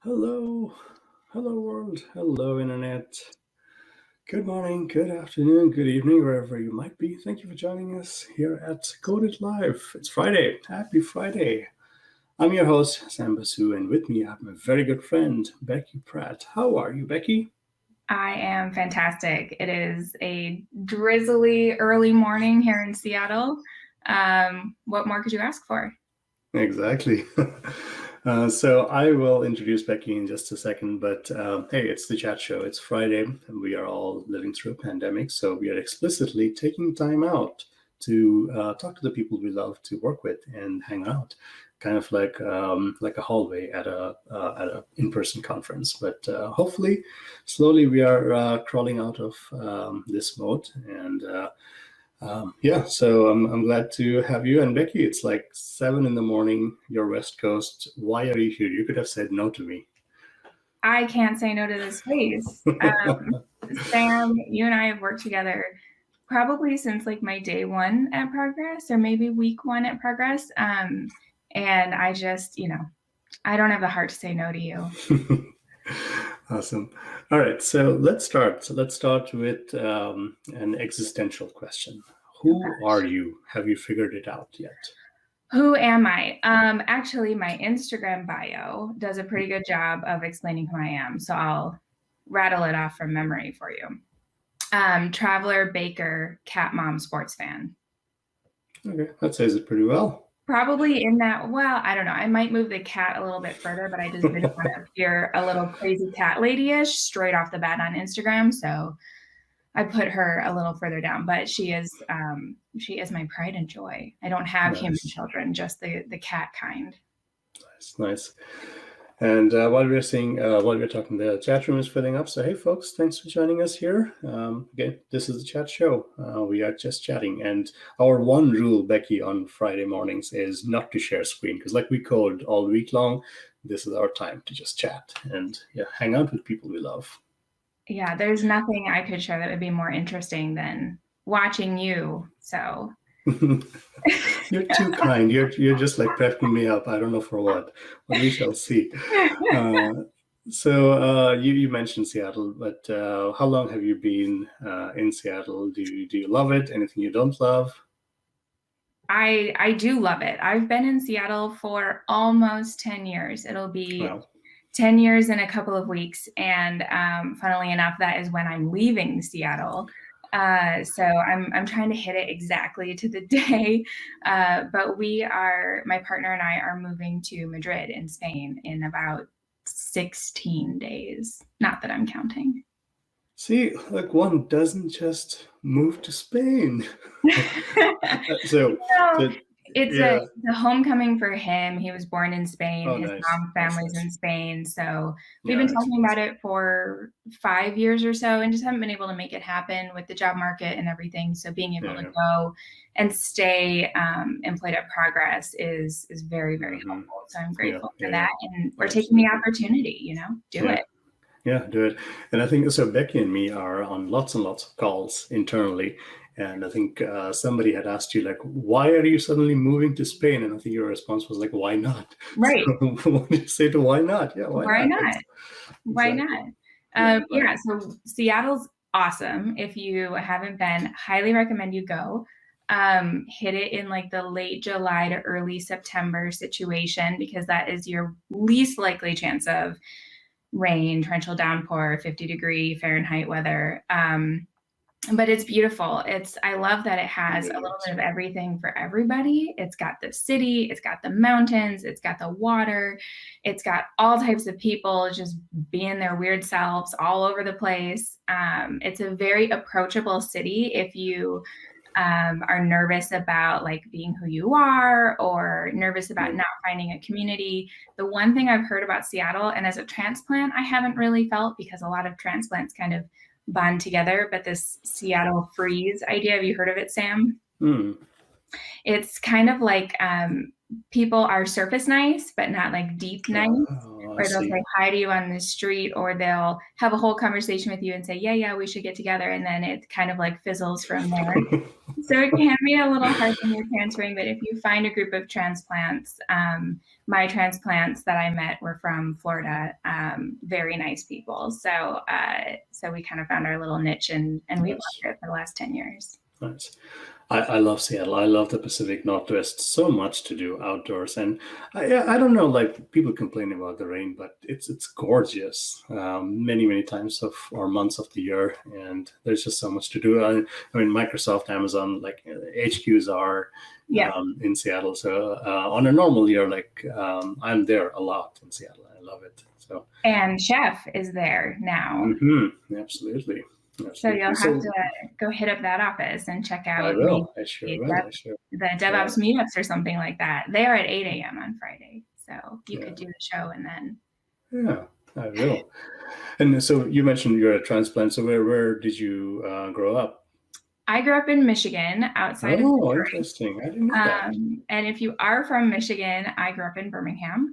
Hello, hello world, hello internet. Good morning, good afternoon, good evening, wherever you might be. Thank you for joining us here at Coded Live. It's Friday. Happy Friday. I'm your host, Sam Basu, and with me I have my very good friend, Becky Pratt. How are you, Becky? I am fantastic. It is a drizzly early morning here in Seattle. What more could you ask for? Exactly. So I will introduce Becky in just a second, but hey, it's the chat show. It's Friday, and we are all living through a pandemic, so we are explicitly taking time out to talk to the people we love to work with and hang out, kind of like a hallway at a in-person conference. But hopefully, slowly we are crawling out of this mode and. Yeah, so I'm glad to have you. And Becky, it's like 7 in the morning, you're West Coast. Why are you here? You could have said no to me. I can't say no to this space. Sam, you and I have worked together probably since like my day one at Progress or maybe week one at Progress. And I just, I don't have the heart to say no to you. Awesome. All right, so let's start. So let's start with an existential question. Who Okay. are you? Have you figured it out yet? Who am I? Actually, my Instagram bio does a pretty good job of explaining who I am. So I'll rattle it off from memory for you. Traveler, baker, cat mom, sports fan. Okay, that says it pretty well. Probably in that, well, I don't know. I might move the cat a little bit further, but I just didn't want to appear a little crazy cat lady-ish straight off the bat on Instagram. So I put her a little further down, but she is my pride and joy. I don't have human Nice, children, just the cat kind. nice. And while we're talking, the chat room is filling up. So, hey, folks, thanks for joining us here. Again, this is the chat show. We are just chatting. And our one rule, Becky, on Friday mornings is not to share screen because, like we code all week long, this is our time to just chat and hang out with people we love. Yeah, there's nothing I could share that would be more interesting than watching you. So You're too kind. You're just like prepping me up. I don't know for what, but we shall see. So you mentioned Seattle, but how long have you been in Seattle? Do you love it? Anything you don't love? I do love it. I've been in Seattle for almost 10 years. It'll be Well, 10 years in a couple of weeks. And funnily enough, that is when I'm leaving Seattle. So I'm trying to hit it exactly to the day. But my partner and I are moving to Madrid in Spain in about 16 days. Not that I'm counting. see, like one doesn't just move to Spain. so, No, so it's a yeah. homecoming for him. He was born in Spain. Oh, His nice. mom's That's family's nice. in Spain. So we've Yeah, been that talking explains about it. it for 5 years or so and just haven't been able to make it happen with the job market and everything. So being able Yeah, to yeah. go and stay employed at Progress is very, very Hmm. helpful. So I'm Yeah, grateful for yeah, that. yeah. And we're taking the Absolutely. opportunity, do Yeah. it. Yeah, do it. And I think so. Becky and me are on lots and lots of calls internally. And I think somebody had asked you, like, why are you suddenly moving to Spain? And I think your response was like, why not? So Right. what did you say to why not? Yeah, why Why not? not? Why Exactly. not? Yeah, right. Yeah, so Seattle's awesome. If you haven't been, highly recommend you go. Hit it in like the late July to early September situation because that is your least likely chance of rain, torrential downpour, 50-degree Fahrenheit weather. But it's beautiful. I love that it It has a really little is. bit of everything for everybody. It's got the city, it's got the mountains, it's got the water, it's got all types of people just being their weird selves all over the place. It's a very approachable city if you are nervous about like being who you are or nervous about Mm. not finding a community. The one thing I've heard about Seattle, and as a transplant, I haven't really felt because a lot of transplants kind of bond together, but this Seattle freeze idea, have you heard of it, Sam? Mm. It's kind of like people are surface nice, but not like deep nice. I or they'll see. say hi to you on the street, or they'll have a whole conversation with you and say, yeah, we should get together. And then it kind of like fizzles from there. So it can be a little hard when you're transferring, but if you find a group of transplants, my transplants that I met were from Florida, very nice people. So we kind of found our little niche, and we've loved it for the last 10 years. Nice. I love Seattle. I love the Pacific Northwest. So much to do outdoors, and I don't know. Like people complain about the rain, but it's gorgeous. Many times of or months of the year, and there's just so much to do. I mean, Microsoft, Amazon, like HQs are in Seattle. So on a normal year, like I'm there a lot in Seattle. I love it. So and Chef is there now. Absolutely. So you'll have to go hit up that office and check out. I will. I sure will. The DevOps meetups or something like that. They are at 8 a.m. on Friday. So you could do the show and then. Yeah, I will. And so you mentioned you're a transplant. So where did you grow up? I grew up in Michigan, outside of Detroit. Interesting. I didn't know that. And if you are from Michigan, I grew up in Birmingham.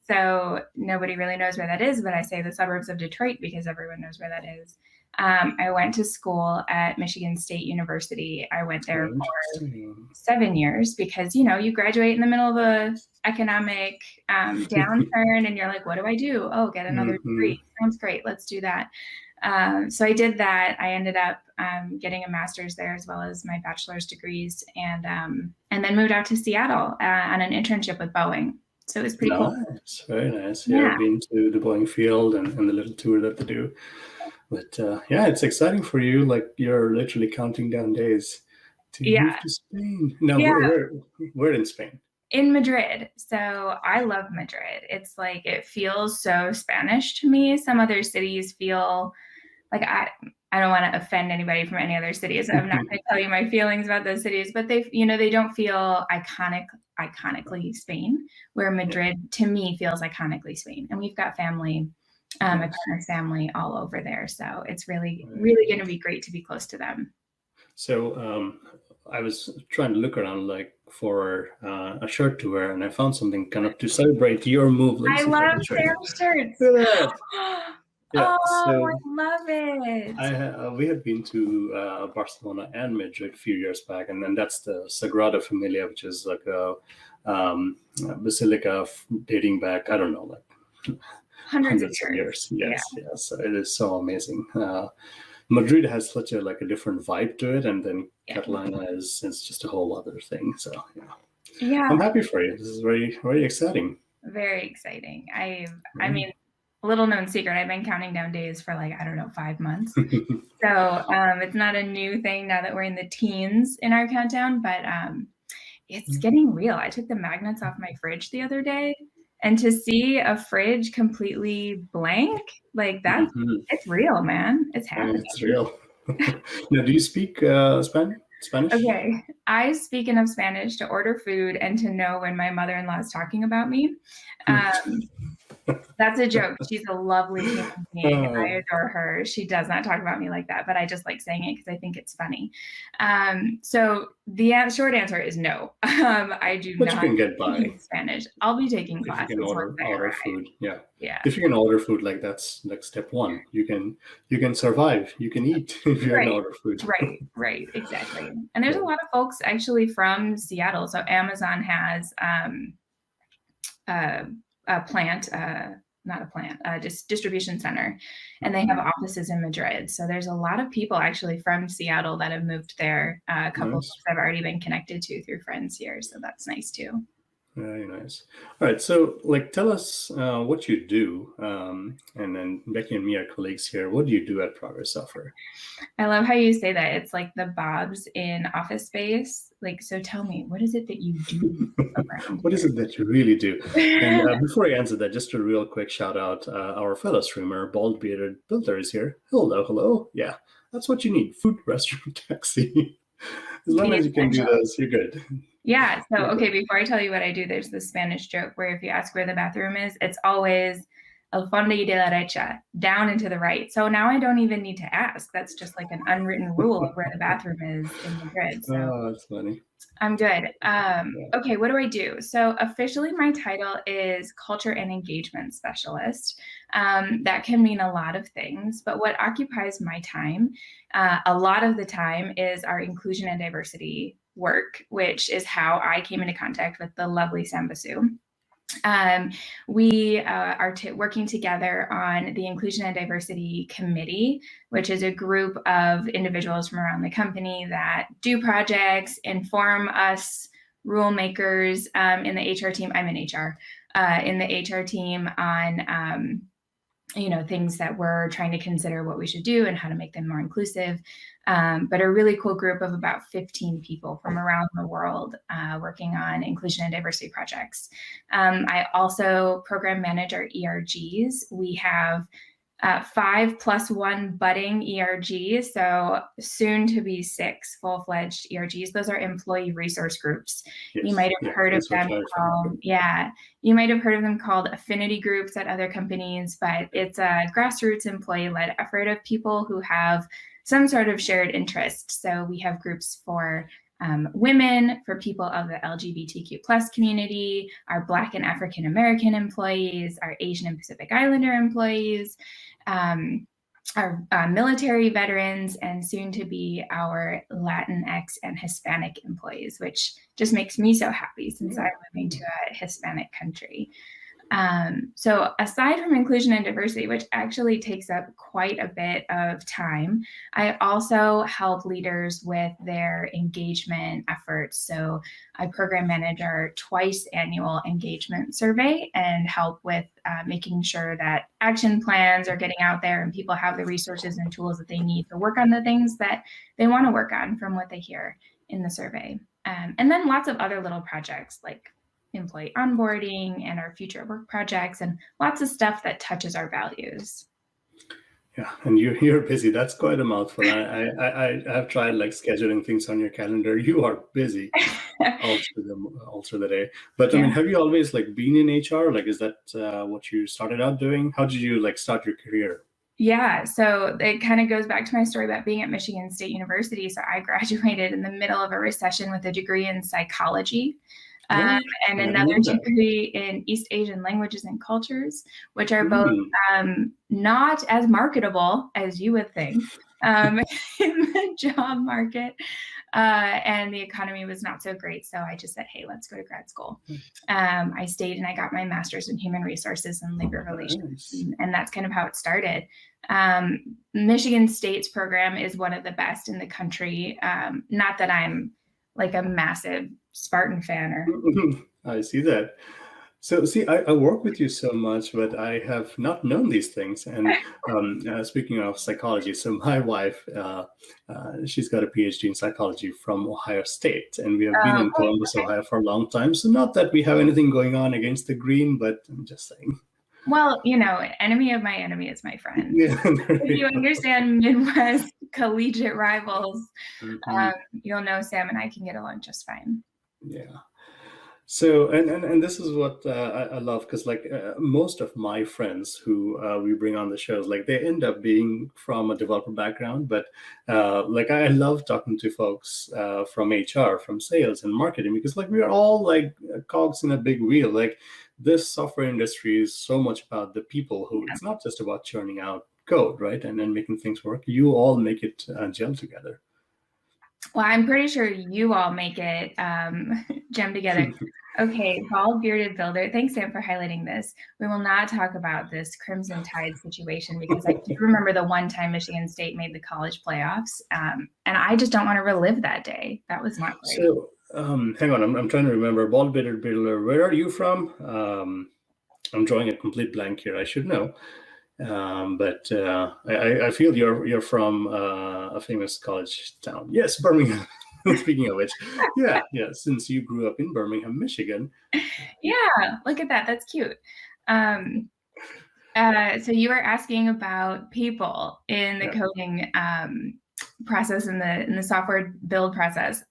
So nobody really knows where that is, but I say the suburbs of Detroit because everyone knows where that is. I went to school at Michigan State University. I went there for 7 years because, you graduate in the middle of a economic downturn and you're like, what do I do? Oh, get another degree. Sounds great. Let's do that. So I did that. I ended up getting a master's there as well as my bachelor's degrees, and then moved out to Seattle on an internship with Boeing. So it was pretty cool. Very nice. Yeah, I've been to the Boeing field and the little tour that they do. But it's exciting for you. Like you're literally counting down days to move to Spain. No, where in Spain? In Madrid. So I love Madrid. It's like, it feels so Spanish to me. Some other cities feel like, I don't want to offend anybody from any other cities. I'm not going to tell you my feelings about those cities, but they don't feel iconically Spain, where Madrid to me feels iconically Spain. And we've got family, my partner's family all over there. So it's really going to be great to be close to them. So I was trying to look around like for a shirt to wear, and I found something kind of to celebrate your move. I love Sam's shirts. Yeah, so I love it. We had been to Barcelona and Madrid a few years back, and then that's the Sagrada Familia, which is like a basilica dating back, I don't know, like hundreds of years. Yes. So it is so amazing. Madrid has such a different vibe to it, and then Catalana is just a whole other thing. So I'm happy for you. This is very, very exciting. Very exciting. I mean, little known secret, I've been counting down days for 5 months. So it's not a new thing now that we're in the teens in our countdown, but it's getting real. I took the magnets off my fridge the other day, and to see a fridge completely blank, that's it's real, man. It's happening. It's real. Now, do you speak Spanish? Okay, I speak enough Spanish to order food and to know when my mother-in-law is talking about me. That's a joke. She's a lovely human being. I adore her. She does not talk about me like that, but I just like saying it because I think it's funny. So the short answer is no. I do not speak Spanish. I'll be taking classes. You can order food. Yeah. If you can order food, that's like step one. You can survive. You can eat if you can order food. Right. Exactly. And there's a lot of folks actually from Seattle. So Amazon has distribution center, and they have offices in Madrid. So there's a lot of people actually from Seattle that have moved there. A couple of folks I've already been connected to through friends here. So that's nice too. Very nice. All right. So tell us what you do. And then Becky and me are colleagues here. What do you do at Progress Software? I love how you say that. It's like the Bobs in Office Space. So tell me, what is it that you do around What is it that you really do? And before I answer that, just a real quick shout out. Our fellow streamer, Bald Bearded Builder, is here. Hello. Yeah, that's what you need. Food, restaurant, taxi. As long as you can do those, you're good. Yeah. So, okay, before I tell you what I do, there's this Spanish joke where if you ask where the bathroom is, it's always Alfonso de la Derecha, down and to the right. So now I don't even need to ask. That's just like an unwritten rule of where the bathroom is in Madrid. So Oh, that's funny. I'm good. Yeah. Okay, what do I do? So officially my title is Culture and Engagement Specialist. That can mean a lot of things, but what occupies my time a lot of the time is our inclusion and diversity work, which is how I came into contact with the lovely Sambasu. We are working together on the Inclusion and Diversity Committee, which is a group of individuals from around the company that do projects, inform us rule makers in the HR team. I'm in HR, in the HR team on things that we're trying to consider what we should do and how to make them more inclusive. But a really cool group of about 15 people from around the world working on inclusion and diversity projects. I also program manage our ERGs. We have 5+1 budding ERGs, so soon to be 6 full-fledged ERGs. Those are employee resource groups. Yes. You might have heard of them called, you might have heard of them called affinity groups at other companies, but it's a grassroots employee-led effort of people who have some sort of shared interest. So we have groups for women, for people of the LGBTQ plus community, our Black and African American employees, our Asian and Pacific Islander employees, our military veterans, and soon to be our Latinx and Hispanic employees, which just makes me so happy since I'm moving to a Hispanic country. So aside from inclusion and diversity, which actually takes up quite a bit of time, I also help leaders with their engagement efforts. So I program manage our twice annual engagement survey and help with making sure that action plans are getting out there and people have the resources and tools that they need to work on the things that they want to work on from what they hear in the survey. And then lots of other little projects like employee onboarding and our future work projects and lots of stuff that touches our values. Yeah, and you're busy. That's quite a mouthful. I have tried like scheduling things on your calendar. You are busy all through the day. But I mean, have you always like been in HR? Like, is that what you started out doing? How did you like start your career? Yeah, so it kind of goes back to my story about being at Michigan State University. So I graduated in the middle of a recession with a degree in psychology. And another degree in East Asian languages and cultures, which are both not as marketable as you would think in the job market. And the economy was not so great. So I just said, hey, let's go to grad school. I stayed and I got my master's in human resources and labor relations. And that's kind of how it started. Michigan State's program is one of the best in the country. Not that I'm like a massive Spartan fan or I see that. So see, I work with you so much, but I have not known these things. And speaking of psychology, so my wife, she's got a PhD in psychology from Ohio State, and we have been in Columbus, Ohio for a long time. So not that we have anything going on against the green, but I'm just saying. Well, enemy of my enemy is my friend. If you understand Midwest collegiate rivals, you'll know Sam and I can get along just fine. Yeah. So, and this is what I love, because like most of my friends who we bring on the shows, like they end up being from a developer background, but like I love talking to folks from HR, from sales and marketing, because like we are all like cogs in a big wheel. Like this software industry is so much about the people who, it's not just about churning out code, right? And then making things work. You all make it gel together. Well, I'm pretty sure you all make it gem together. Okay, bald bearded builder. Thanks, Sam, for highlighting this. We will not talk about this Crimson Tide situation because I do remember the one time Michigan State made the college playoffs, and I just don't want to relive that day. That was not great. So, hang on, I'm trying to remember. Bald bearded builder, where are you from? I'm drawing a complete blank here. I should know. But I feel you're from a famous college town. Yes, Birmingham. Speaking of which, yeah. Since you grew up in Birmingham, Michigan. Yeah, look at that. That's cute. So you were asking about people in the coding process, in the software build process.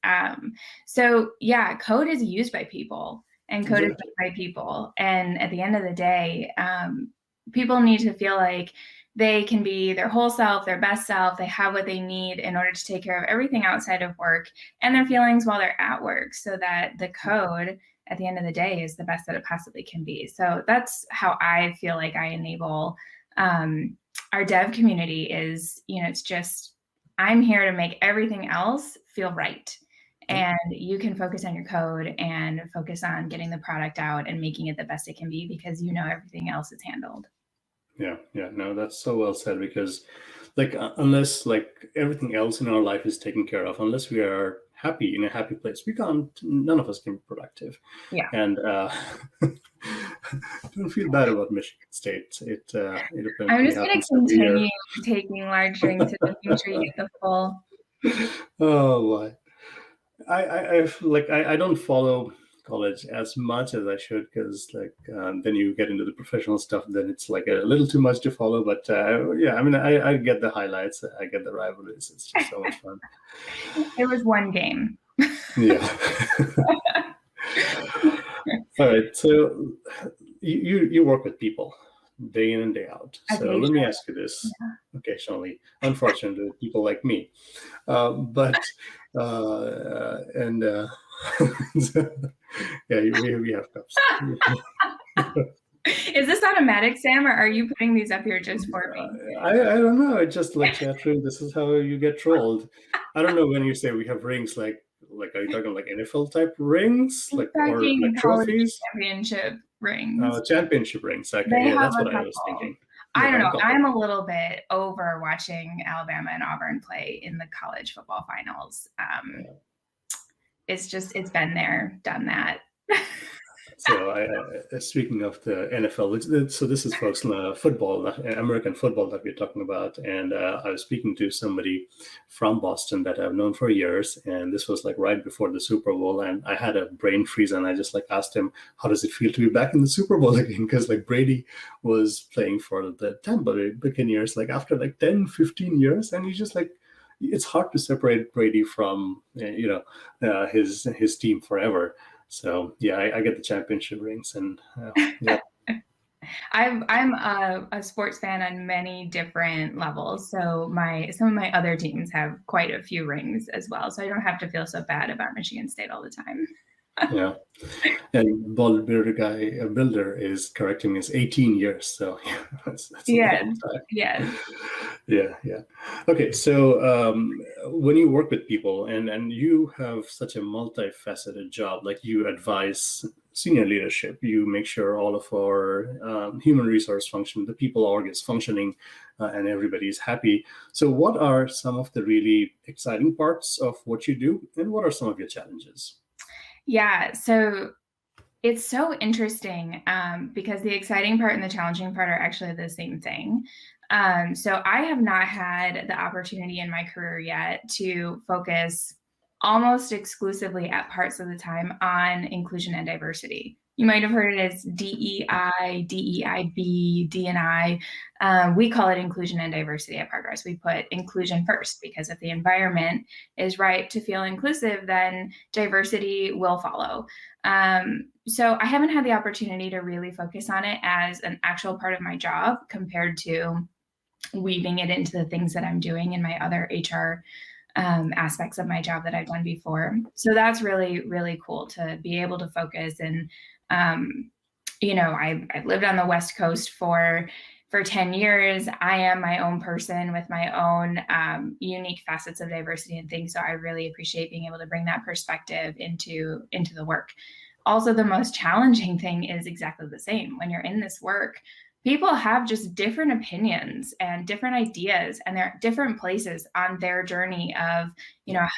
So yeah, code is used by people, and code is made by people. And at the end of the day, people need to feel like they can be their whole self, their best self. They have what they need in order to take care of everything outside of work and their feelings while they're at work, so that the code at the end of the day is the best that it possibly can be. So that's how I feel like I enable our dev community is, it's just, I'm here to make everything else feel right. And you can focus on your code and focus on getting the product out and making it the best it can be, because everything else is handled. Yeah, no, that's so well said, because unless everything else in our life is taken care of, unless we are happy in a happy place, none of us can be productive. Yeah. And don't feel bad about Michigan State. It I'm just going to continue taking large drinks to make sure you get the full. Oh, boy. I don't follow college as much as I should, because then you get into the professional stuff, then it's like a little too much to follow. But I get the highlights, I get the rivalries. It's just so much fun. It was one game. Yeah. All right, so you work with people day in and day out. So let me ask you this. Occasionally, unfortunately, people like me, we have cups. Is this automatic, Sam, or are you putting these up here just for me? I don't know. I just chat room. This is how you get trolled. I don't know when you say we have rings. Are you talking NFL type rings, or trophies? Championship rings. Championship rings. Okay, that's what I was thinking. I don't know. I'm a little bit over watching Alabama and Auburn play in the college football finals. It's been there, done that. So speaking of the NFL, so this is, folks, football, American football that we're talking about. And I was speaking to somebody from Boston that I've known for years. And this was right before the Super Bowl. And I had a brain freeze, and I just asked him, how does it feel to be back in the Super Bowl again? Because Brady was playing for the Tampa Bay Buccaneers after 10, 15 years. And he's just it's hard to separate Brady from, his team forever. So I get the championship rings, and yeah. I'm a sports fan on many different levels. So some of my other teams have quite a few rings as well. So I don't have to feel so bad about Michigan State all the time. Yeah. And Bald Builder Builder is correcting me, it's 18 years. So that's a long time. Yes. Yeah. Okay. So when you work with people, and you have such a multifaceted job, you advise senior leadership, you make sure all of our human resource function, the people org is functioning, and everybody is happy. So what are some of the really exciting parts of what you do, and what are some of your challenges? Yeah, so it's so interesting because the exciting part and the challenging part are actually the same thing. So I have not had the opportunity in my career yet to focus almost exclusively at parts of the time on inclusion and diversity. You might have heard it as DEI, DEIB, D&I. We call it inclusion and diversity at Progress. We put inclusion first, because if the environment is right to feel inclusive, then diversity will follow. So I haven't had the opportunity to really focus on it as an actual part of my job, compared to weaving it into the things that I'm doing in my other HR aspects of my job that I've done before. So that's really, really cool to be able to focus. And, I've lived on the West Coast for 10 years. I am my own person with my own unique facets of diversity and things. So I really appreciate being able to bring that perspective into the work. Also, the most challenging thing is exactly the same. When you're in this work, people have just different opinions and different ideas, and they're at different places on their journey of,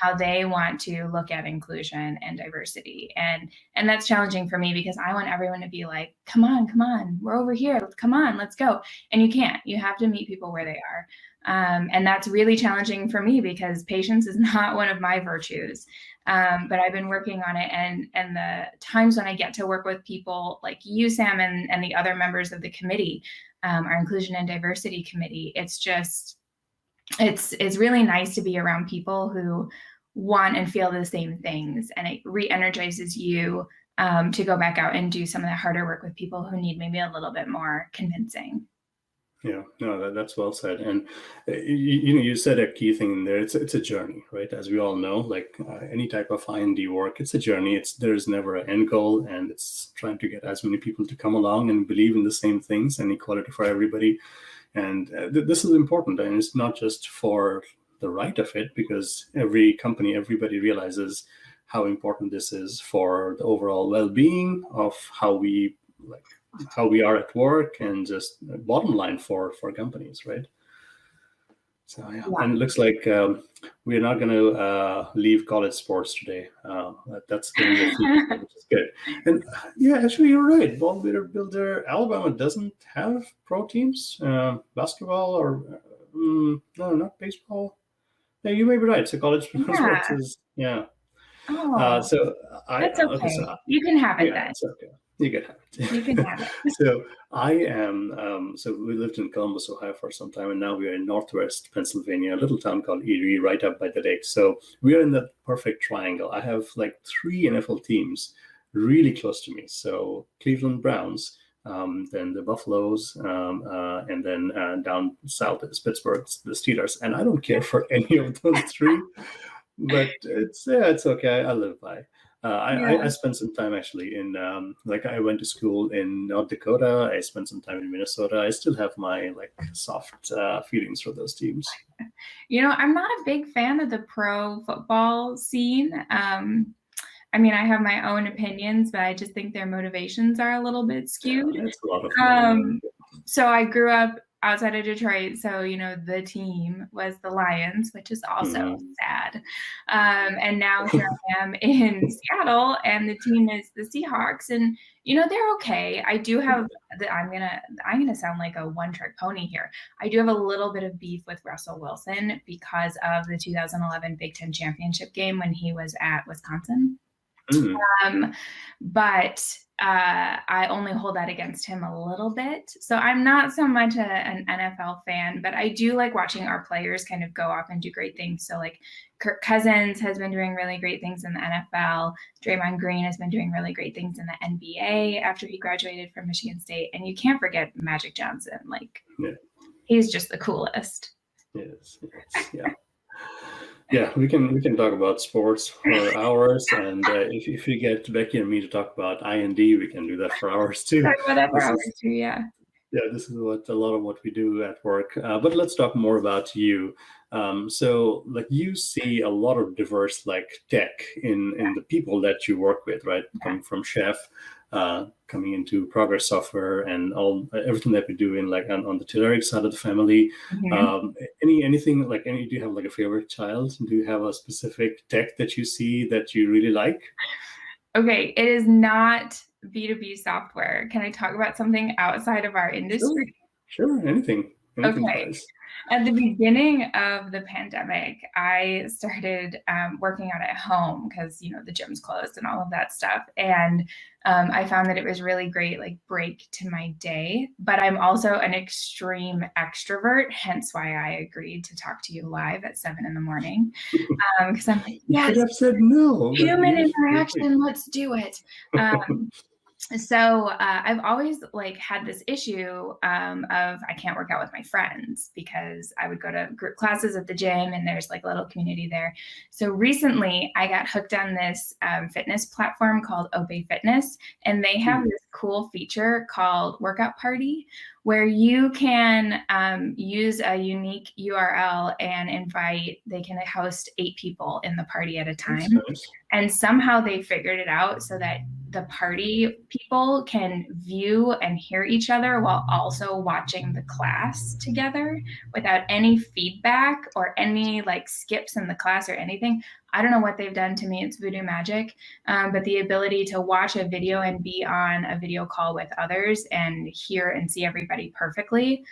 how they want to look at inclusion and diversity. And that's challenging for me, because I want everyone to be like, come on, we're over here. Come on, let's go. And you can't. You have to meet people where they are. And that's really challenging for me, because patience is not one of my virtues. But I've been working on it, and the times when I get to work with people like you, Sam, and the other members of the committee, our inclusion and diversity committee, it's really nice to be around people who want and feel the same things, and it re-energizes you to go back out and do some of the harder work with people who need maybe a little bit more convincing. Yeah, no, that's well said. And you said a key thing in there. It's a journey, right? As we all know, like any type of IND work, it's a journey. There's never an end goal, and it's trying to get as many people to come along and believe in the same things and equality for everybody. And this is important, and it's not just for the right of it, because every company, everybody realizes how important this is for the overall well-being of like how we are at work, and just bottom line for companies, right? So yeah, Yeah. and it looks like we're not going to leave college sports today. That's going to be a feature, which is good. And yeah, actually, you're right. Ball Builder Alabama doesn't have pro teams, basketball or no, not baseball. Yeah, you may be right. So college sports Yeah. is yeah. Oh, So I that's okay. okay. So You can have it yeah, then. it's okay. You can have You can it. have it. So I am. So we lived in Columbus, Ohio, for some time, and now we are in Northwest Pennsylvania, a little town called Erie, right up by the lake. So we are in that perfect triangle. I have like 3 NFL teams really close to me. So Cleveland Browns, then the Buffaloes, and then down south is Pittsburgh, the Steelers. And I don't care for any of those three, but it's okay. I live by. I Yeah. spent some time actually in like I went to school in North Dakota. I spent some time in Minnesota. I still have my like soft feelings for those teams. I'm not a big fan of the pro football scene. I mean, I have my own opinions, but I just think their motivations are a little bit Yeah, skewed. it's a lot of money. So I grew up outside of Detroit. So, the team was the Lions, which is also sad. And now here I am in Seattle, and the team is the Seahawks. And, they're okay. I do have, I'm gonna sound like a one-trick pony here. I do have a little bit of beef with Russell Wilson because of the 2011 Big Ten championship game when he was at Wisconsin. But I only hold that against him a little bit. So I'm not so much an NFL fan, but I do like watching our players kind of go off and do great things. So like Kirk Cousins has been doing really great things in the NFL. Draymond Green has been doing really great things in the NBA after he graduated from Michigan State. And you can't forget Magic Johnson. Like, he's just the coolest. Yes, yeah. Yeah, we can talk about sports for hours, and if you get Becky and me to talk about IND, we can do that for hours too. Yeah. Yeah, this is a lot of what we do at work. But let's talk more about you. So, like, you see a lot of diverse like tech in the people that you work with, right? Coming from Chef, coming into Progress Software, and everything that we do in like on the Telerik side of the family. Anything like do you have like a favorite child? Do you have a specific tech that you see that you really like? Okay, it is not B2B software. Can I talk about something outside of our industry? Sure, anything. Okay. At the beginning of the pandemic, I started working out at home because, the gym's closed and all of that stuff. And I found that it was really great, like break to my day. But I'm also an extreme extrovert, hence why I agreed to talk to you live at 7 a.m. Because I'm like, yes, you could have said no. Human interaction, let's do it. So I've always like had this issue of I can't work out with my friends because I would go to group classes at the gym and there's like a little community there. So recently I got hooked on this fitness platform called Obey Fitness, and they have this cool feature called Workout Party where you can use a unique URL and they can host 8 people in the party at a time. And somehow they figured it out so that the party people can view and hear each other while also watching the class together without any feedback or any like skips in the class or anything. I don't know what they've done to me. It's voodoo magic. But the ability to watch a video and be on a video call with others and hear and see everybody perfectly,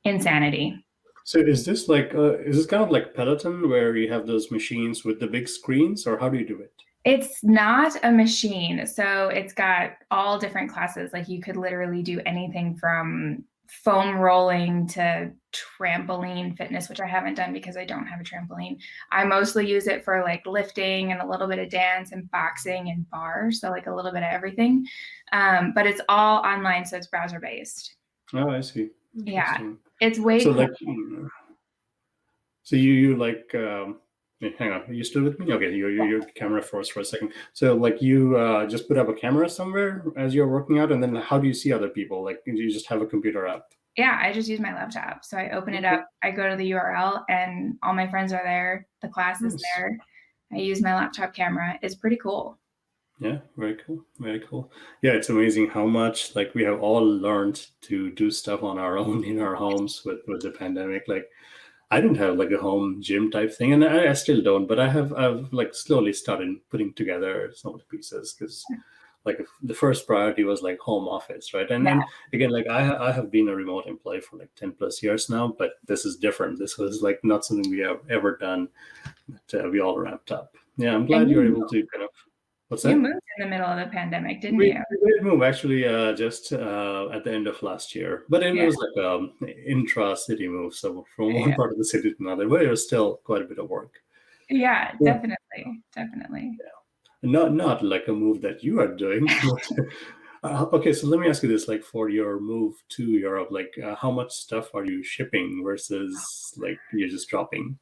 insanity. So is this kind of like Peloton where you have those machines with the big screens, or how do you do it? It's not a machine. So it's got all different classes. Like you could literally do anything from foam rolling to trampoline fitness, which I haven't done because I don't have a trampoline. I mostly use it for like lifting and a little bit of dance and boxing and bars. So like a little bit of everything. But it's all online. So it's browser based. Oh, I see. Yeah, Interesting. it's way So cool. like, so you like, hang on, are you still with me? Okay, your camera froze for a second. So like you just put up a camera somewhere as you're working out, and then how do you see other people? Like, do you just have a computer app? Yeah, I just use my laptop. So I open it Okay, up, I go to the URL, and all my friends are there. The class is nice. there. I use my laptop camera. It's pretty cool. Yeah, very cool. Very cool. Yeah, it's amazing how much like we have all learned to do stuff on our own in our homes with the pandemic. Like I didn't have like a home gym type thing, and I still don't, but I've like slowly started putting together some of the pieces because like the first priority was like home office, right? And Yeah. then again, like I have been a remote employee for like 10 plus years now, but this is different. This was like not something we have ever done, but we all ramped up. Yeah, I'm And glad you're able to kind of, what's you that? moved in the middle of the pandemic, didn't We you? did move actually just at the end of last year, but it Yeah. was like intra-city move, so from one Yeah. part of the city to another, but it was still quite a bit of work. Yeah, Yeah. definitely. Definitely. Not like a move that you are doing. Okay, so let me ask you this: like for your move to Europe, like how much stuff are you shipping versus like you're just dropping?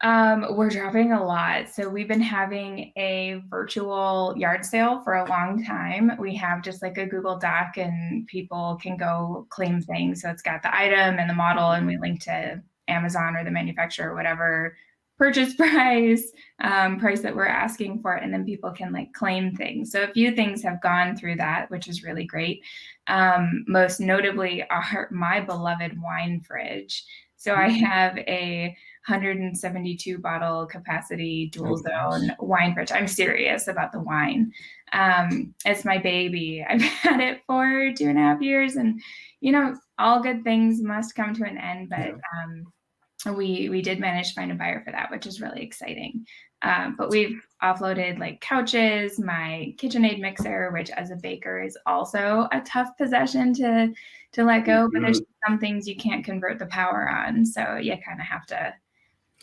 We're dropping a lot. So we've been having a virtual yard sale for a long time. We have just like a Google Doc and people can go claim things. So it's got the item and the model, and we link to Amazon or the manufacturer or whatever purchase price, price that we're asking for, and then people can like claim things. So a few things have gone through that, which is really great. Most notably, my beloved wine fridge. So I have a 172 bottle capacity dual zone wine fridge. I'm serious about the wine. It's my baby. I've had it for 2.5 years, and all good things must come to an end. But we did manage to find a buyer for that, which is really exciting. But we've offloaded like couches, my KitchenAid mixer, which as a baker is also a tough possession to let go. But there's some things you can't convert the power on, so you kind of have to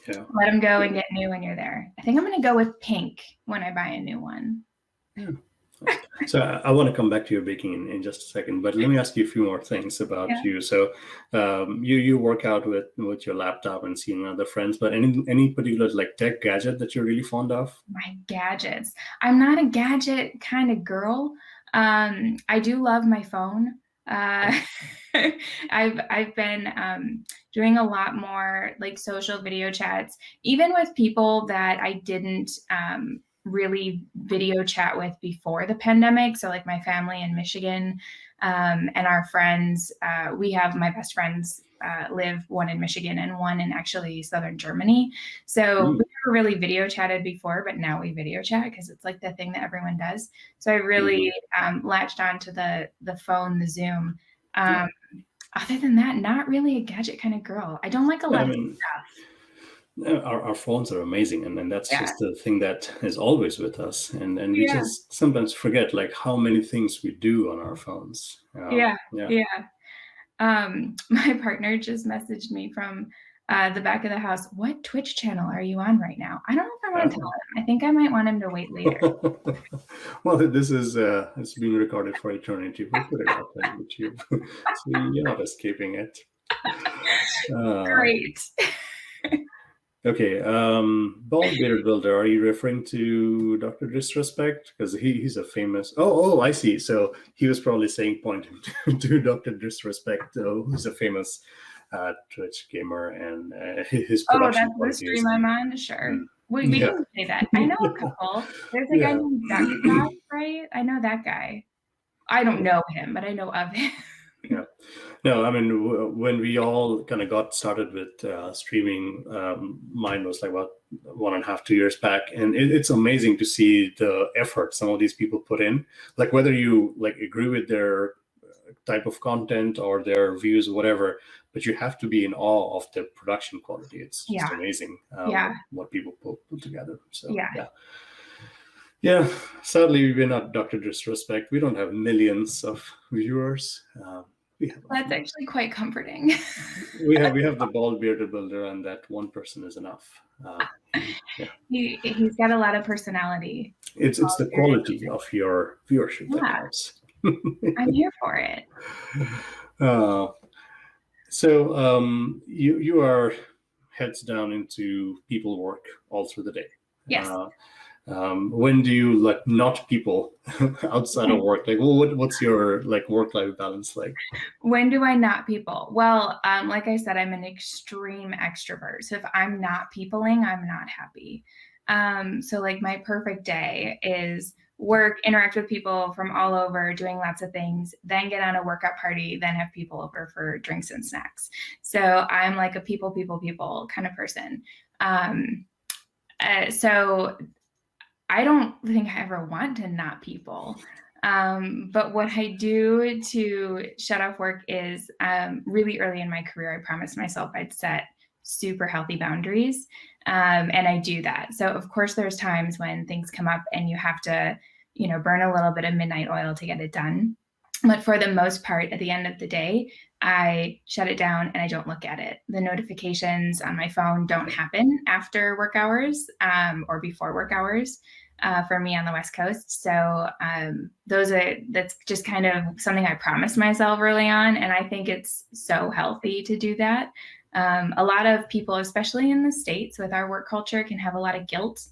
let them go and get new when you're there. I think I'm going to go with pink when I buy a new one. Yeah. So I want to come back to your baking in just a second, but let me ask you a few more things about you. So you work out with your laptop and seeing other friends, but any particular like tech gadget that you're really fond of? My gadgets. I'm not a gadget kind of girl. I do love my phone. I've been doing a lot more like social video chats, even with people that I didn't really video chat with before the pandemic. So like my family in Michigan and our friends, we have my best friends live one in Michigan and one in actually southern Germany. So we never really video chatted before, but now we video chat because it's like the thing that everyone does. So I really latched onto the phone, the Zoom. Other than that, not really a gadget kind of girl. I don't like a lot of stuff. Our phones are amazing, and that's just the thing that is always with us, and we just sometimes forget like how many things we do on our phones. My partner just messaged me from the back of the house. What Twitch channel are you on right now? I don't know if I want to tell him. I think I might want him to wait later. Well, this is it's being recorded for eternity. We'll put it out on YouTube, so you're not escaping it. Great. Okay, Bald Bearded Builder, are you referring to Dr. Disrespect? Because he's a famous, oh, I see. So he was probably saying pointing to Dr. Disrespect, who's a famous Twitch gamer, and his production that's the stream I'm on? Sure. We can say that. I know a couple. There's a guy named Dr. right? I know that guy. I don't know him, but I know of him. Yeah. No, I mean, when we all kind of got started with streaming, mine was like about 1.5, 2 years back. And it's amazing to see the effort some of these people put in, like whether you like agree with their type of content or their views, whatever, but you have to be in awe of the production quality. It's just amazing what people put together. So yeah, sadly, we're not Dr. Disrespect. We don't have millions of viewers. That's actually quite comforting. we have the Bald Bearded Builder, and that one person is enough. He's got a lot of personality. It's the quality of your viewership that counts. I'm here for it. So you are heads down into people work all through the day. Yes. Uh, when do you like not people outside of work? Like, what's your like work-life balance like? When do I not people? Well, like I said, I'm an extreme extrovert. So if I'm not peopling, I'm not happy. So like my perfect day is work, interact with people from all over, doing lots of things, then get on a workout party, then have people over for drinks and snacks. So I'm like a people kind of person. Um, so I don't think I ever want to not people. But what I do to shut off work is really early in my career, I promised myself I'd set super healthy boundaries. And I do that. So of course there's times when things come up and you have to, burn a little bit of midnight oil to get it done. But for the most part, at the end of the day, I shut it down and I don't look at it. The notifications on my phone don't happen after work hours or before work hours for me on the West Coast. So that's just kind of something I promised myself early on. And I think it's so healthy to do that. A lot of people, especially in the States with our work culture, can have a lot of guilt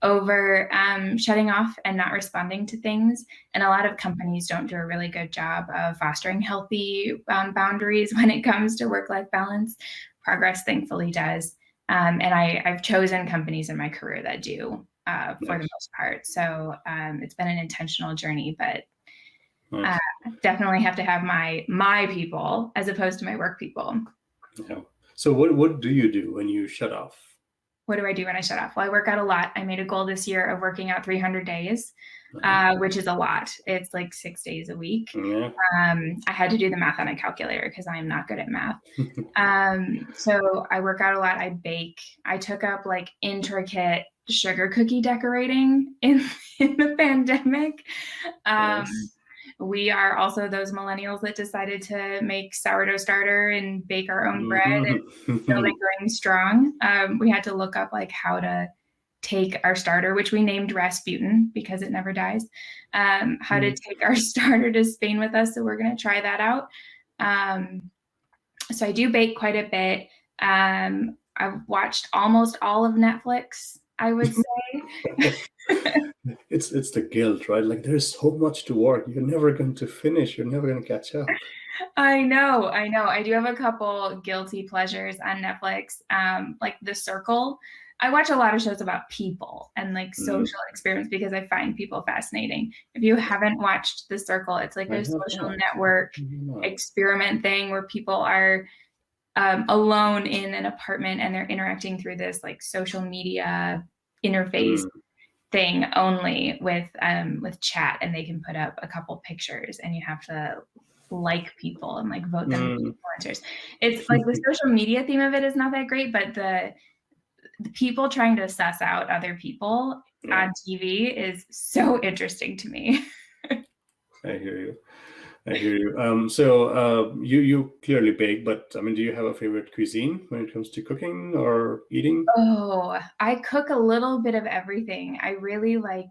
over shutting off and not responding to things. And a lot of companies don't do a really good job of fostering healthy boundaries when it comes to work-life balance. Progress thankfully does. And I've chosen companies in my career that do for the most part. So it's been an intentional journey, but definitely have to have my people as opposed to my work people. Yeah. So what do you do when you shut off? What do I do when I shut off? Well, I work out a lot. I made a goal this year of working out 300 days, which is a lot. It's like 6 days a week. Yeah. I had to do the math on a calculator because I am not good at math. So I work out a lot. I bake. I took up like intricate sugar cookie decorating in the pandemic. Nice. We are also those millennials that decided to make sourdough starter and bake our own bread and building going strong. We had to look up like how to take our starter, which we named Rasputin because it never dies, how to take our starter to Spain with us. So we're going to try that out. So I do bake quite a bit. I've watched almost all of Netflix, I would say. It's the guilt, right? Like there's so much to work. You're never going to finish. You're never going to catch up. I know. I do have a couple guilty pleasures on Netflix, like The Circle. I watch a lot of shows about people and like social experiments because I find people fascinating. If you haven't watched The Circle, it's like a social network experiment thing where people are alone in an apartment and they're interacting through this like social media interface thing only with chat, and they can put up a couple pictures and you have to like people and like vote them influencers. It's like the social media theme of it is not that great, but the people trying to suss out other people on TV is so interesting to me. I hear you. So you clearly bake, but I mean, do you have a favorite cuisine when it comes to cooking or eating? Oh, I cook a little bit of everything. I really like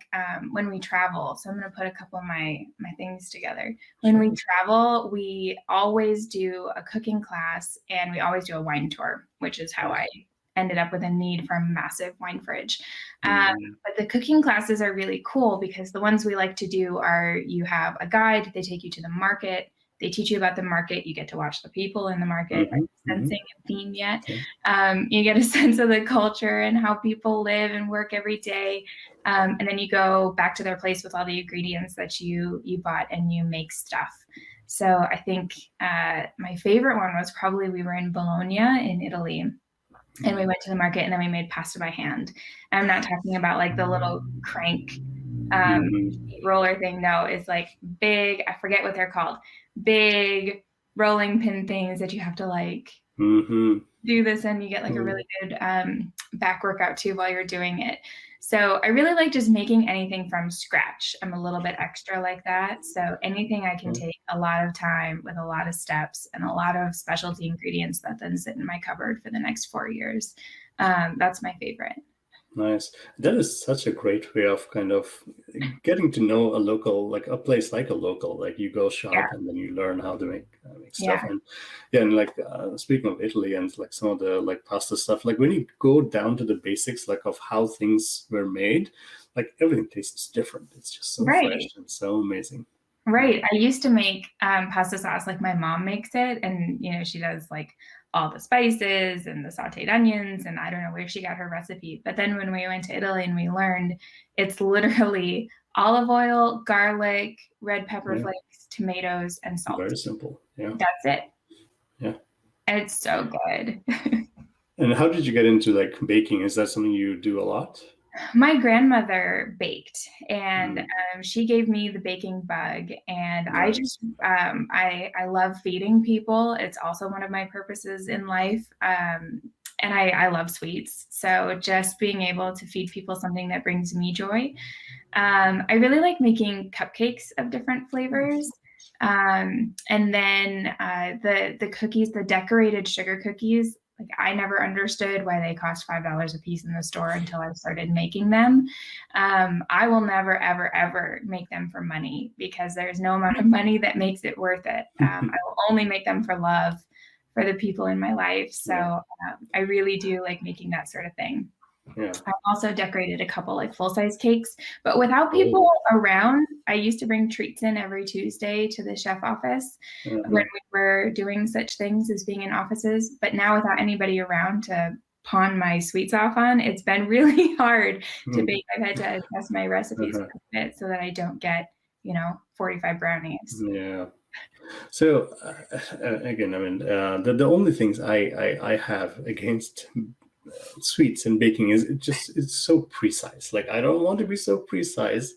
when we travel. So I'm going to put a couple of my things together. When we travel, we always do a cooking class and we always do a wine tour, which is how I ended up with a need for a massive wine fridge. But the cooking classes are really cool because the ones we like to do are you have a guide, they take you to the market, they teach you about the market, you get to watch the people in the market. Are you sensing a theme yet? You get a sense of the culture and how people live and work every day. And then you go back to their place with all the ingredients that you bought and you make stuff. So I think my favorite one was probably we were in Bologna in Italy. And we went to the market and then we made pasta by hand. And I'm not talking about like the little crank roller thing. No, it's like big, I forget what they're called, big rolling pin things that you have to like do this and you get like a really good back workout too while you're doing it. So I really like just making anything from scratch. I'm a little bit extra like that. So anything I can take a lot of time with a lot of steps and a lot of specialty ingredients that then sit in my cupboard for the next 4 years. That's my favorite. Nice. That is such a great way of kind of getting to know a local, like a place like a local. Like you go Yeah, shop and then you learn how to make stuff. yeah, And yeah, and like speaking of Italy and like some of the like pasta stuff, like when you go down to the basics, like of how things were made, like everything tastes different. It's just so fresh right. and so amazing. Yeah. Right. I used to make pasta sauce like my mom makes it. And, she does like all the spices and the sauteed onions. And I don't know where she got her recipe. But then when we went to Italy and we learned it's literally olive oil, garlic, red pepper Yeah. flakes, tomatoes, and salt. Very simple. Yeah. That's it. Yeah. It's so good. And how did you get into like baking? Is that something you do a lot? My grandmother baked, and Mm, she gave me the baking bug. And I nice. just I love feeding people. It's also one of my purposes in life. And I love sweets, so just being able to feed people something that brings me joy. I really like making cupcakes of different flavors. And then the cookies, the decorated sugar cookies, like I never understood why they cost $5 a piece in the store until I started making them. I will never, ever, ever make them for money because there's no amount of money that makes it worth it. I will only make them for love for the people in my life. So Yeah. I really do like making that sort of thing. Yeah. I've also decorated a couple like full-size cakes, but without Oh. people around. I used to bring treats in every Tuesday to the chef office when Uh-huh. we were doing such things as being in offices. But now without anybody around to pawn my sweets off on, it's been really hard to bake. I've had to adjust my recipes Uh-huh. a bit so that I don't get, 45 brownies. Yeah. So again, I mean, the only things I have against sweets and baking is it's so precise. Like I don't want to be so precise.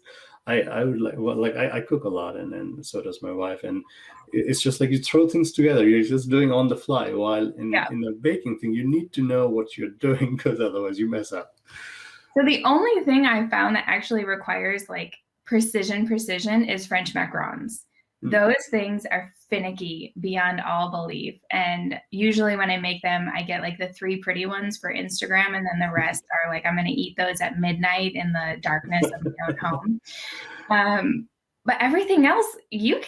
I would like well, like I cook a lot and so does my wife, and it's just like you throw things together. You're just doing on the fly. While Yeah. in the baking thing, you need to know what you're doing because otherwise you mess up. So the only thing I found that actually requires like precision is French macarons. Mm. Those things are finicky beyond all belief. And usually when I make them, I get like the three pretty ones for Instagram, and then the rest are like I'm going to eat those at midnight in the darkness of my own home. But everything else, you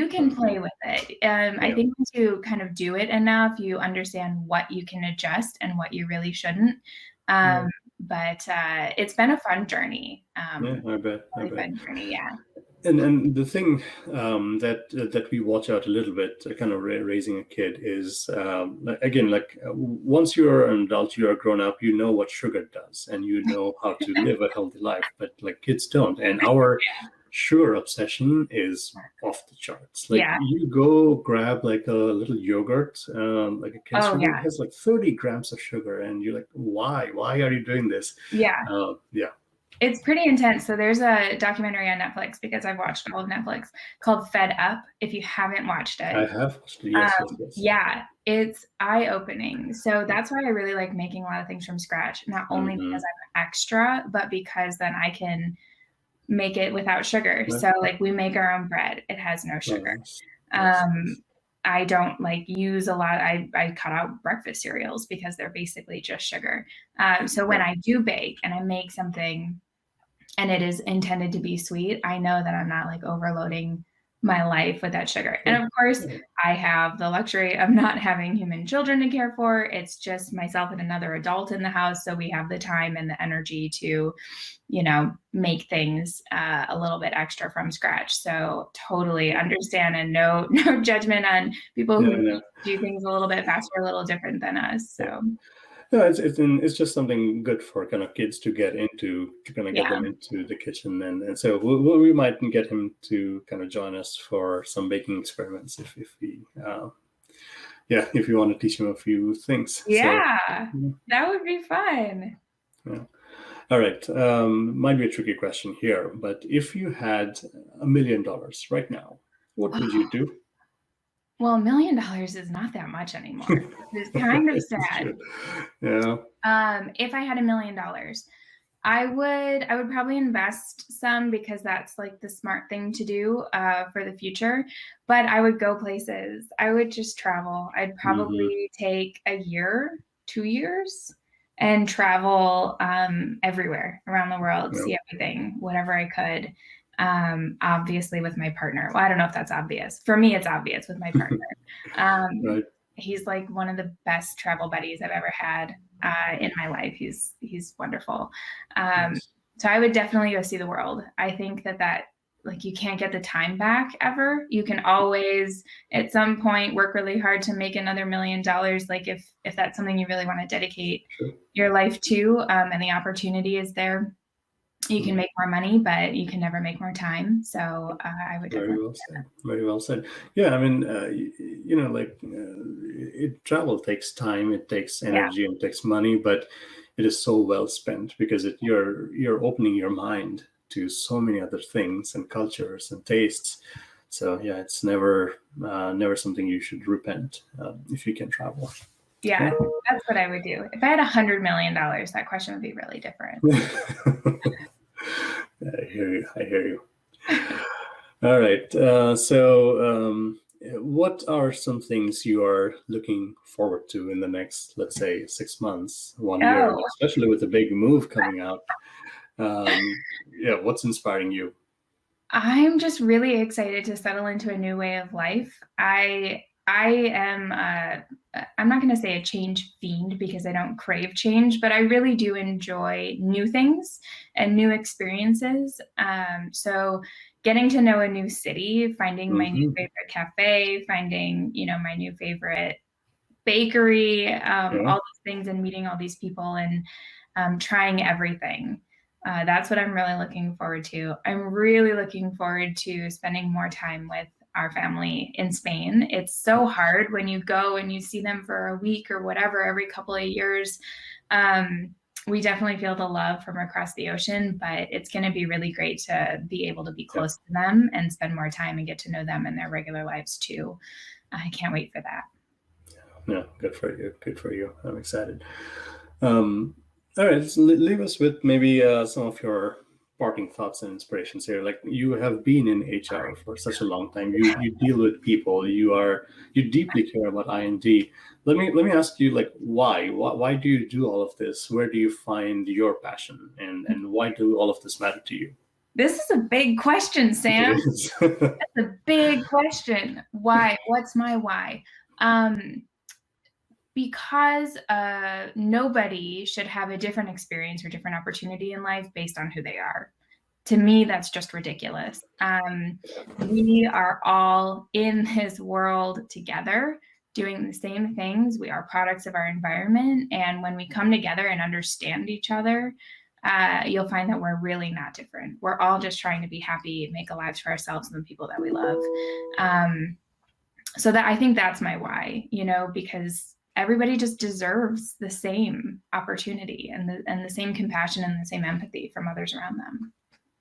can play with it. I Yeah. think once you kind of do it enough, you understand what you can adjust and what you really shouldn't. Yeah. But it's been a fun journey. Yeah. I bet. I Really bet. fun journey, yeah. And the thing that we watch out a little bit, kind of raising a kid, is again like once you're an adult, you're a grown up, you know what sugar does, and you know how to live a healthy life. But like kids don't, and our sugar obsession is off the charts. Like Yeah. you go grab like a little yogurt, like a kid's Oh yogurt, it yeah. has like 30 grams of sugar, and you're like, why? Why are you doing this? Yeah. Yeah, It's pretty intense. So there's a documentary on Netflix, because I've watched all of Netflix, called Fed Up. If you haven't watched I it, have. Yes, yes, yes. yeah, it's eye-opening. So that's why I really like making a lot of things from scratch, not only because Mm-hmm. I'm extra, but because then I can make it without sugar. Yeah. So like we make our own bread. It has no sugar. Nice. Nice. Um, I don't like use a lot. I cut out breakfast cereals because they're basically just sugar. So when Yeah. I do bake and I make something and it is intended to be sweet, I know that I'm not like overloading my life with that sugar. And of course, Yeah. I have the luxury of not having human children to care for. It's just myself and another adult in the house. So we have the time and the energy to, make things a little bit extra from scratch. So totally understand, and no, no judgment on people Yeah. who Yeah. do things a little bit faster, a little different than us. Yeah. So No, it's just something good for kind of kids to get into, to kind of get yeah, them into the kitchen, and so we might get him to kind of join us for some baking experiments if we yeah, if you want to teach him a few things. So yeah, yeah. that would be fun. Yeah. All right. Might be a tricky question here, but if you had $1 million right now, what would you do? Well, $1 million is not that much anymore. It's kind of It's sad. true. Yeah. If I had $1 million, I would probably invest some, because that's like the smart thing to do for the future. But I would go places. I would just travel. I'd Hmm. probably take a year, 2 years, and travel everywhere around the world, Yeah. see everything, whatever I could. Obviously with my partner. Well, I don't know if that's obvious. For me, it's obvious with my partner. Right. He's like one of the best travel buddies I've ever had in my life. He's wonderful. Nice. So I would definitely go see the world. I think that like you can't get the time back ever. You can always at some point work really hard to make another $1 million. Like if that's something you really want to dedicate Sure. your life to, and the opportunity is there, you can make more money, but you can never make more time. So I would definitely. Very well said. Very well said. Yeah, I mean, travel takes time, it takes Yeah. energy, and it takes money, but it is so well spent because you're opening your mind to so many other things and cultures and tastes. So yeah, it's never something you should repent if you can travel. Yeah, that's what I would do. If I had $100 million, that question would be really different. I hear you. All right. What are some things you are looking forward to in the next, let's say, 6 months, 1 year, especially with the big move coming out? What's inspiring you? I'm just really excited to settle into a new way of life. I am, I'm not going to say a change fiend because I don't crave change, but I really do enjoy new things and new experiences. So getting to know a new city, finding my new favorite cafe, finding, my new favorite bakery, all these things, and meeting all these people and trying everything. That's what I'm really looking forward to. I'm really looking forward to spending more time with our family in Spain. It's so hard when you go and you see them for a week or whatever every couple of years. We definitely feel the love from across the ocean, but it's going to be really great to be able to be close to them and spend more time and get to know them in their regular lives too. I can't wait for that. Yeah, good for you. Good for you. I'm excited. All right, so leave us with maybe some of your parting thoughts and inspirations here. Like, you have been in HR for such a long time. You deal with people. You deeply care about I&D. Let me ask you, like, why do you do all of this? Where do you find your passion, and why do all of this matter to you? This is a big question, Sam. That's a big question. Why? What's my why? Because nobody should have a different experience or different opportunity in life based on who they are. To me, that's just ridiculous. We are all in this world together doing the same things. We are products of our environment. And when we come together and understand each other, you'll find that we're really not different. We're all just trying to be happy, make a lives for ourselves and the people that we love. So that I think that's my why, because everybody just deserves the same opportunity and the same compassion and the same empathy from others around them.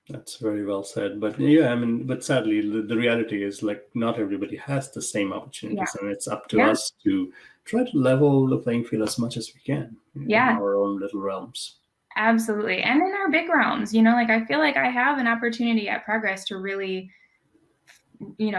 That's very well said. But yeah, I mean, but sadly, the reality is, like, not everybody has the same opportunities, and it's up to us to try to level the playing field as much as we can in our own little realms. Absolutely. And in our big realms, like, I feel like I have an opportunity at Progress to really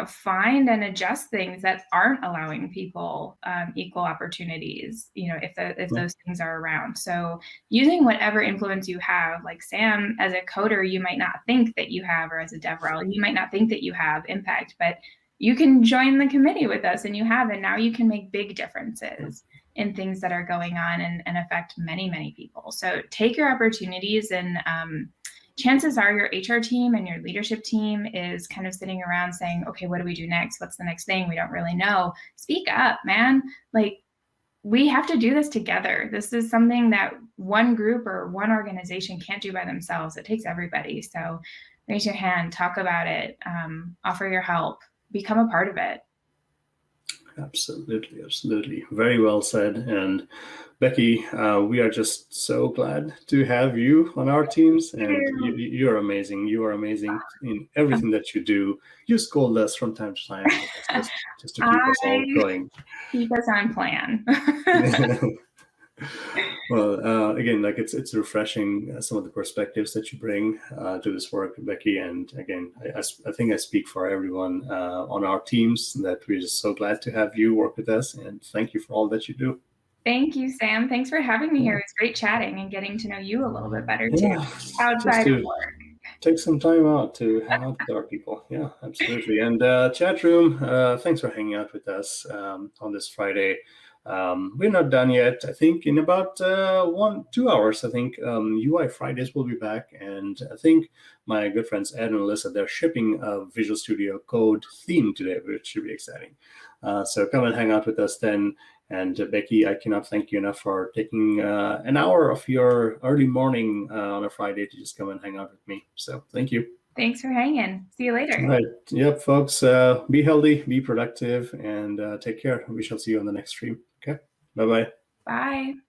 find and adjust things that aren't allowing people equal opportunities, if those things are around. So using whatever influence you have, like Sam, as a coder, you might not think that you have, or as a DevRel, you might not think that you have impact, but you can join the committee with us and you have, and now you can make big differences in things that are going on and affect many, many people. So take your opportunities, and chances are your HR team and your leadership team is kind of sitting around saying, okay, what do we do next? What's the next thing? We don't really know. Speak up, man. Like, we have to do this together. This is something that one group or one organization can't do by themselves. It takes everybody. So raise your hand, talk about it, offer your help, become a part of it. Absolutely, absolutely. Very well said. And Becky, we are just so glad to have you on our teams, and you're amazing. You are amazing in everything that you do. You scold us from time to time, just to keep us all going. Keep us on plan. Well, again, like, it's refreshing, some of the perspectives that you bring to this work, Becky. And again, I think I speak for everyone on our teams that we're just so glad to have you work with us, and thank you for all that you do. Thank you, Sam. Thanks for having me Yeah. here. It was great chatting and getting to know you a little bit better too, Yeah, just outside of to work. take some time out to hang out with our people. Yeah, absolutely. And chat room, thanks for hanging out with us on this Friday. We're not done yet. I think in about 2 hours, I think UI Fridays will be back. And I think my good friends Ed and Alyssa, they're shipping a Visual Studio Code theme today, which should be exciting. So come and hang out with us then. And Becky, I cannot thank you enough for taking an hour of your early morning on a Friday to just come and hang out with me. So thank you. Thanks for hanging. See you later. All right. Yep, folks. Be healthy, be productive, and take care. We shall see you on the next stream. Okay. Bye-bye. Bye.